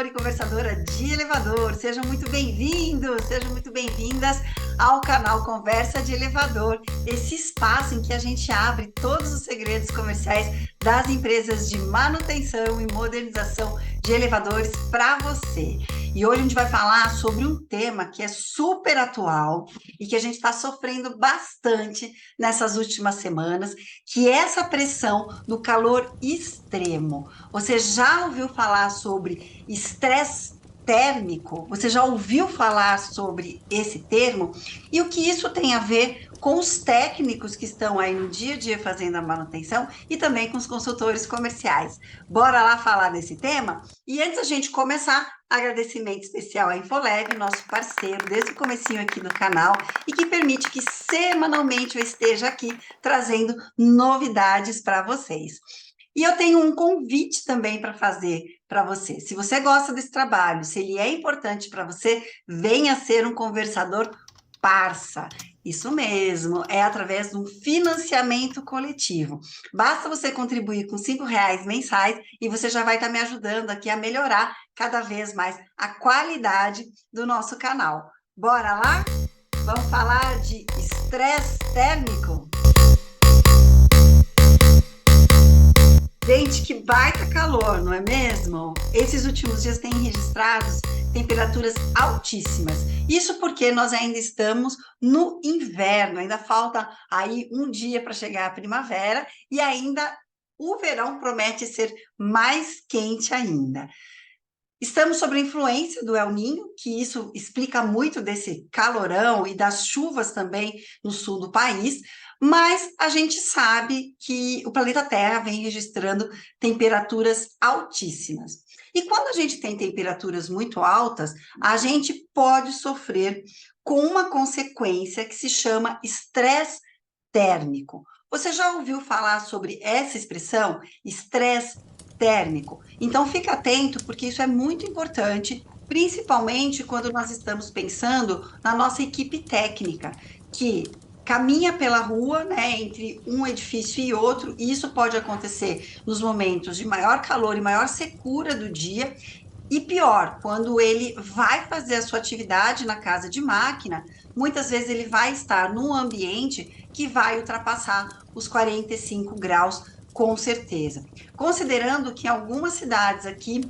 conversador e conversadora de elevador. Sejam muito bem-vindos, sejam muito bem-vindas ao canal Conversa de Elevador, esse espaço em que a gente abre todos os segredos comerciais das empresas de manutenção e modernização de elevadores para você. E hoje a gente vai falar sobre um tema que é super atual e que a gente está sofrendo bastante nessas últimas semanas, que é essa pressão do calor extremo. Você já ouviu falar sobre estresse térmico? Você já ouviu falar sobre esse termo? E o que isso tem a ver com os técnicos que estão aí no dia a dia fazendo a manutenção e também com os consultores comerciais. Bora lá falar desse tema? E antes da gente começar, agradecimento especial à Infoleve, nosso parceiro desde o comecinho aqui no canal e que permite que semanalmente eu esteja aqui trazendo novidades para vocês. E eu tenho um convite também para fazer para você. Se você gosta desse trabalho, se ele é importante para você, venha ser um conversador parça. Isso mesmo, é através de um financiamento coletivo. Basta você contribuir com R$ 5 mensais e você já vai estar me ajudando aqui a melhorar cada vez mais a qualidade do nosso canal. Bora lá? Vamos falar de estresse térmico? Gente, que baita calor, não é mesmo? Esses últimos dias têm registrados temperaturas altíssimas. Isso porque nós ainda estamos no inverno, ainda falta aí um dia para chegar a primavera e ainda o verão promete ser mais quente ainda. Estamos sob a influência do El Niño, que isso explica muito desse calorão e das chuvas também no sul do país, mas a gente sabe que o planeta Terra vem registrando temperaturas altíssimas. E quando a gente tem temperaturas muito altas, a gente pode sofrer com uma consequência que se chama estresse térmico. Você já ouviu falar sobre essa expressão, estresse térmico? Então, fica atento, porque isso é muito importante, principalmente quando nós estamos pensando na nossa equipe técnica, que caminha pela rua, né, entre um edifício e outro, e isso pode acontecer nos momentos de maior calor e maior secura do dia, e pior, quando ele vai fazer a sua atividade na casa de máquina, muitas vezes ele vai estar num ambiente que vai ultrapassar os 45 graus, com certeza. Considerando que em algumas cidades aqui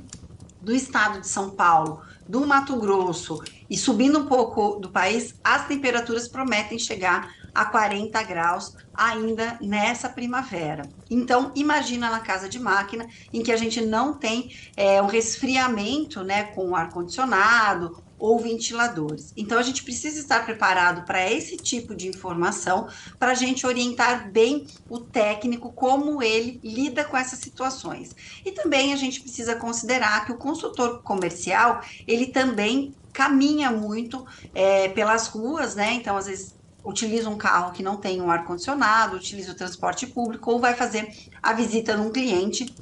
do estado de São Paulo, do Mato Grosso e subindo um pouco do país, as temperaturas prometem chegar a 40 graus ainda nessa primavera. Então, imagina na casa de máquina, em que a gente não tem um resfriamento, né, com ar-condicionado ou ventiladores. Então, a gente precisa estar preparado para esse tipo de informação, para a gente orientar bem o técnico, como ele lida com essas situações. E também a gente precisa considerar que o consultor comercial, ele também caminha muito pelas ruas, né? Então, às vezes, utiliza um carro que não tem um ar-condicionado, utiliza o transporte público ou vai fazer a visita num cliente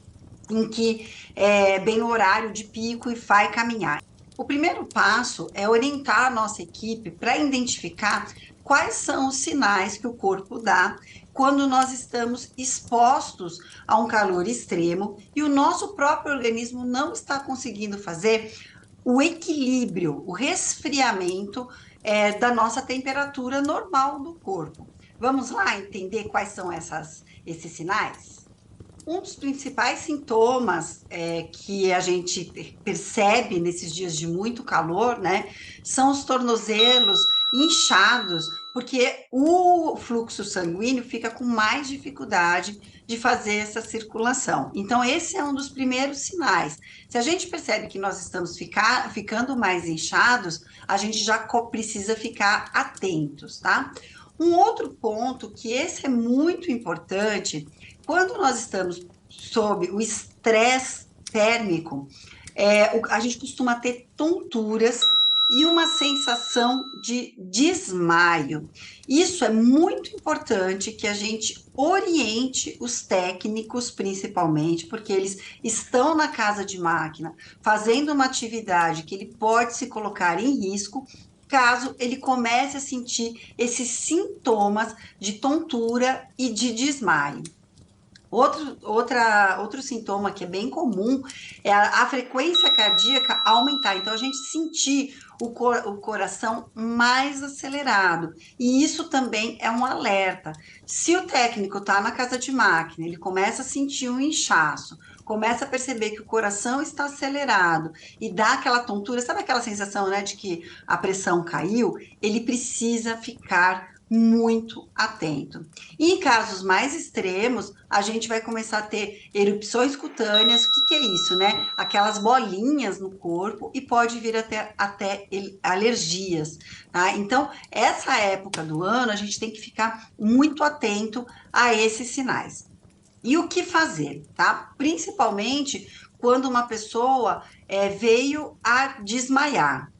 em que é bem no horário de pico e vai caminhar. O primeiro passo é orientar a nossa equipe para identificar quais são os sinais que o corpo dá quando nós estamos expostos a um calor extremo e o nosso próprio organismo não está conseguindo fazer o equilíbrio, o resfriamento da nossa temperatura normal do corpo. Vamos lá entender quais são esses sinais? Um dos principais sintomas que a gente percebe nesses dias de muito calor, né, são os tornozelos inchados, porque o fluxo sanguíneo fica com mais dificuldade de fazer essa circulação. Então, esse é um dos primeiros sinais. Se a gente percebe que nós estamos ficando mais inchados, a gente já precisa ficar atentos, tá? Um outro ponto, que esse é muito importante, quando nós estamos sob o estresse térmico, a gente costuma ter tonturas e uma sensação de desmaio. Isso é muito importante que a gente oriente os técnicos, principalmente, porque eles estão na casa de máquina, fazendo uma atividade que ele pode se colocar em risco, caso ele comece a sentir esses sintomas de tontura e de desmaio. Outro sintoma que é bem comum é a frequência cardíaca aumentar. Então, a gente sentir o coração mais acelerado. E isso também é um alerta. Se o técnico está na casa de máquina, ele começa a sentir um inchaço, começa a perceber que o coração está acelerado e dá aquela tontura, sabe aquela sensação, né, de que a pressão caiu? Ele precisa ficar muito atento. E em casos mais extremos, a gente vai começar a ter erupções cutâneas. O que que é isso, né? Aquelas bolinhas no corpo e pode vir até alergias, tá? Então, essa época do ano, a gente tem que ficar muito atento a esses sinais. E o que fazer, tá? Principalmente quando uma pessoa veio a desmaiar.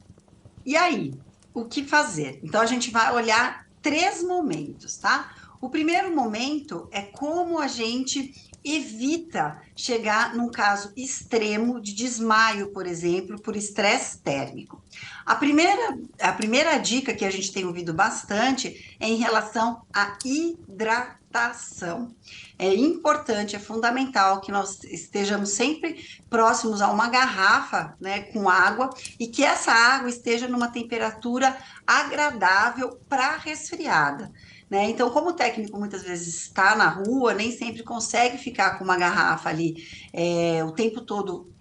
E aí, o que fazer? Então, a gente vai olhar três momentos, tá? O primeiro momento é como a gente evita chegar num caso extremo de desmaio, por exemplo, por estresse térmico. A primeira dica que a gente tem ouvido bastante é em relação à hidratação. É importante, é fundamental que nós estejamos sempre próximos a uma garrafa, né, com água e que essa água esteja numa temperatura agradável para resfriada. Né? Então, como o técnico muitas vezes está na rua, nem sempre consegue ficar com uma garrafa ali o tempo todo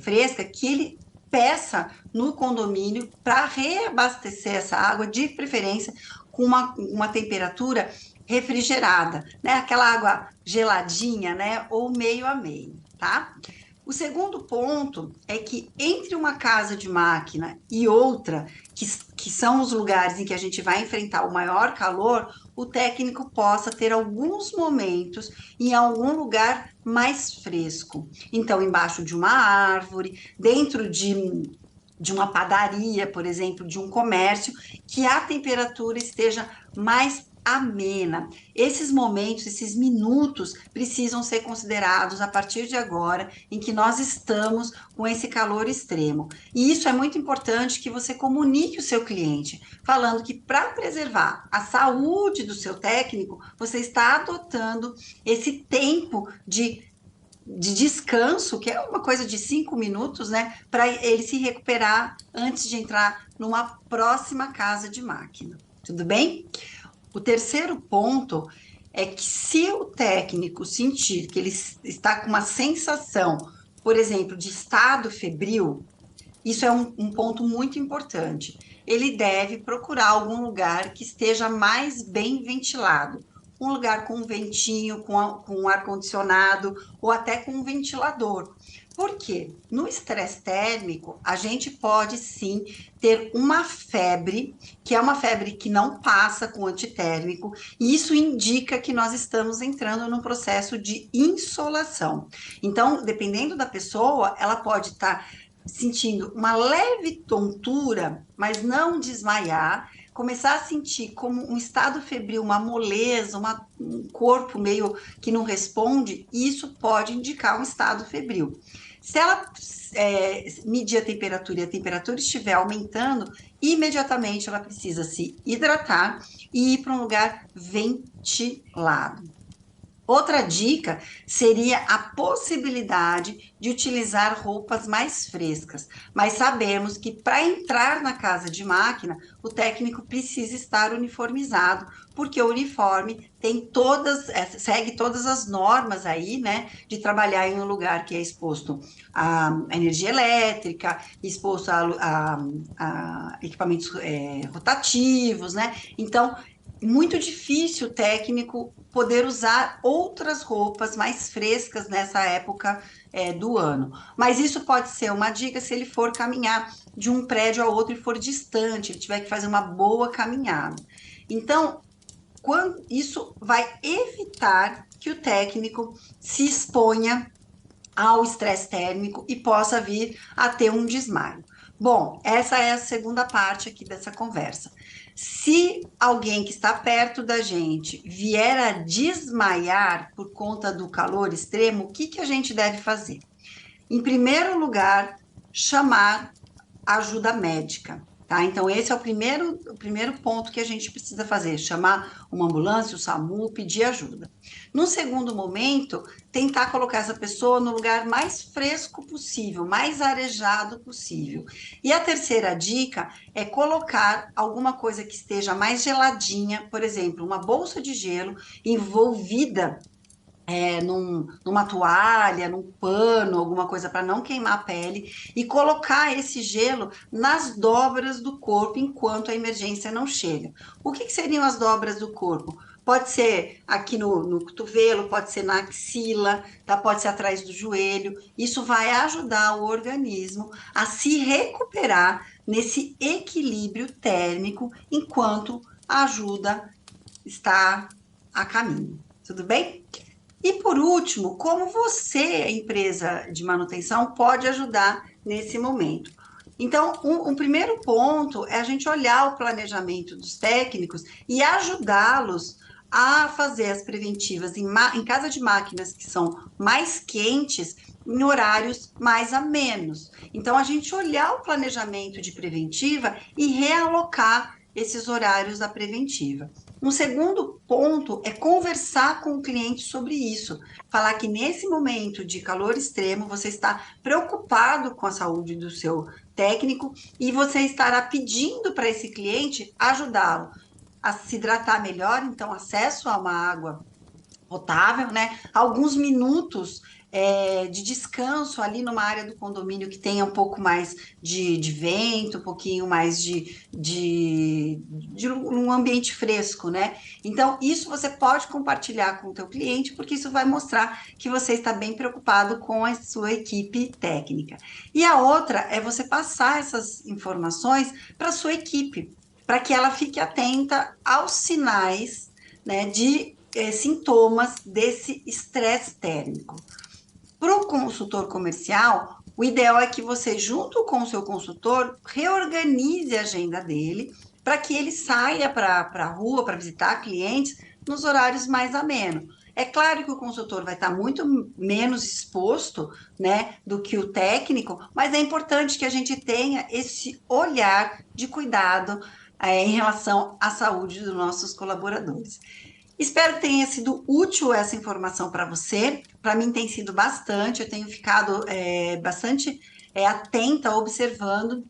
fresca, que ele peça no condomínio para reabastecer essa água, de preferência com uma temperatura refrigerada, né? Aquela água geladinha, né? Ou meio a meio, tá? O segundo ponto é que entre uma casa de máquina e outra, que são os lugares em que a gente vai enfrentar o maior calor, o técnico possa ter alguns momentos em algum lugar mais fresco. Então, embaixo de uma árvore, dentro de uma padaria, por exemplo, de um comércio, que a temperatura esteja mais amena. Esses momentos, esses minutos precisam ser considerados a partir de agora, em que nós estamos com esse calor extremo. E isso é muito importante que você comunique o seu cliente, falando que para preservar a saúde do seu técnico, você está adotando esse tempo de descanso, que é uma coisa de 5 minutos, né, para ele se recuperar antes de entrar numa próxima casa de máquina. Tudo bem? O terceiro ponto é que se o técnico sentir que ele está com uma sensação, por exemplo, de estado febril, isso é um ponto muito importante. Ele deve procurar algum lugar que esteja mais bem ventilado. Um lugar com um ventinho, com ar-condicionado ou até com um ventilador. Por quê? No estresse térmico, a gente pode sim ter uma febre, que é uma febre que não passa com antitérmico, e isso indica que nós estamos entrando num processo de insolação. Então, dependendo da pessoa, ela pode estar sentindo uma leve tontura, mas não desmaiar, começar a sentir como um estado febril, uma moleza, um corpo meio que não responde, isso pode indicar um estado febril. Se ela medir a temperatura e a temperatura estiver aumentando, imediatamente ela precisa se hidratar e ir para um lugar ventilado. Outra dica seria a possibilidade de utilizar roupas mais frescas, mas sabemos que para entrar na casa de máquina, o técnico precisa estar uniformizado, porque o uniforme segue todas as normas aí, né, de trabalhar em um lugar que é exposto à energia elétrica, exposto a equipamentos rotativos, né? Então, muito difícil o técnico poder usar outras roupas mais frescas nessa época do ano. Mas isso pode ser uma dica se ele for caminhar de um prédio a outro e for distante, ele tiver que fazer uma boa caminhada. Então, isso vai evitar que o técnico se exponha ao estresse térmico e possa vir a ter um desmaio. Bom, essa é a segunda parte aqui dessa conversa. Se alguém que está perto da gente vier a desmaiar por conta do calor extremo, o que que a gente deve fazer? Em primeiro lugar, chamar ajuda médica. tá? Então, esse é o primeiro ponto que a gente precisa fazer, chamar uma ambulância, o SAMU, pedir ajuda. No segundo momento, tentar colocar essa pessoa no lugar mais fresco possível, mais arejado possível. E a terceira dica é colocar alguma coisa que esteja mais geladinha, por exemplo, uma bolsa de gelo envolvida numa toalha, num pano, alguma coisa para não queimar a pele, e colocar esse gelo nas dobras do corpo enquanto a emergência não chega. O que seriam as dobras do corpo? Pode ser aqui no cotovelo, pode ser na axila, tá? Pode ser atrás do joelho. Isso vai ajudar o organismo a se recuperar nesse equilíbrio térmico enquanto a ajuda está a caminho. Tudo bem? E por último, como você, empresa de manutenção, pode ajudar nesse momento? Então, um primeiro ponto é a gente olhar o planejamento dos técnicos e ajudá-los a fazer as preventivas em casa de máquinas que são mais quentes, em horários mais amenos. Então, a gente olhar o planejamento de preventiva e realocar esses horários da preventiva. Um segundo ponto é conversar com o cliente sobre isso. Falar que nesse momento de calor extremo você está preocupado com a saúde do seu técnico e você estará pedindo para esse cliente ajudá-lo a se hidratar melhor, então acesso a uma água potável, né? Alguns minutos de descanso ali numa área do condomínio que tenha um pouco mais de vento, um pouquinho mais de um ambiente fresco, né? Então, isso você pode compartilhar com o teu cliente, porque isso vai mostrar que você está bem preocupado com a sua equipe técnica. E a outra é você passar essas informações para a sua equipe, para que ela fique atenta aos sinais, né, de sintomas desse estresse térmico. Para o consultor comercial, o ideal é que você, junto com o seu consultor, reorganize a agenda dele para que ele saia para a rua para visitar clientes nos horários mais amenos. É claro que o consultor vai estar muito menos exposto, né, do que o técnico, mas é importante que a gente tenha esse olhar de cuidado em relação à saúde dos nossos colaboradores. Espero que tenha sido útil essa informação para você. Para mim tem sido bastante, eu tenho ficado bastante atenta, observando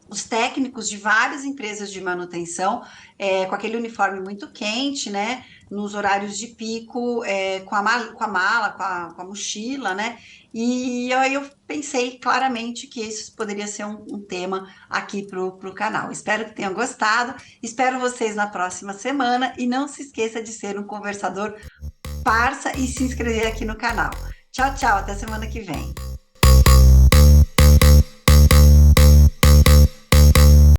os técnicos de várias empresas de manutenção, com aquele uniforme muito quente, né? Nos horários de pico, com a mala, com a mochila, né? E aí eu pensei claramente que isso poderia ser um tema aqui para o canal. Espero que tenham gostado, espero vocês na próxima semana e não se esqueça de ser um conversador parça e se inscrever aqui no canal. Tchau, tchau, até semana que vem.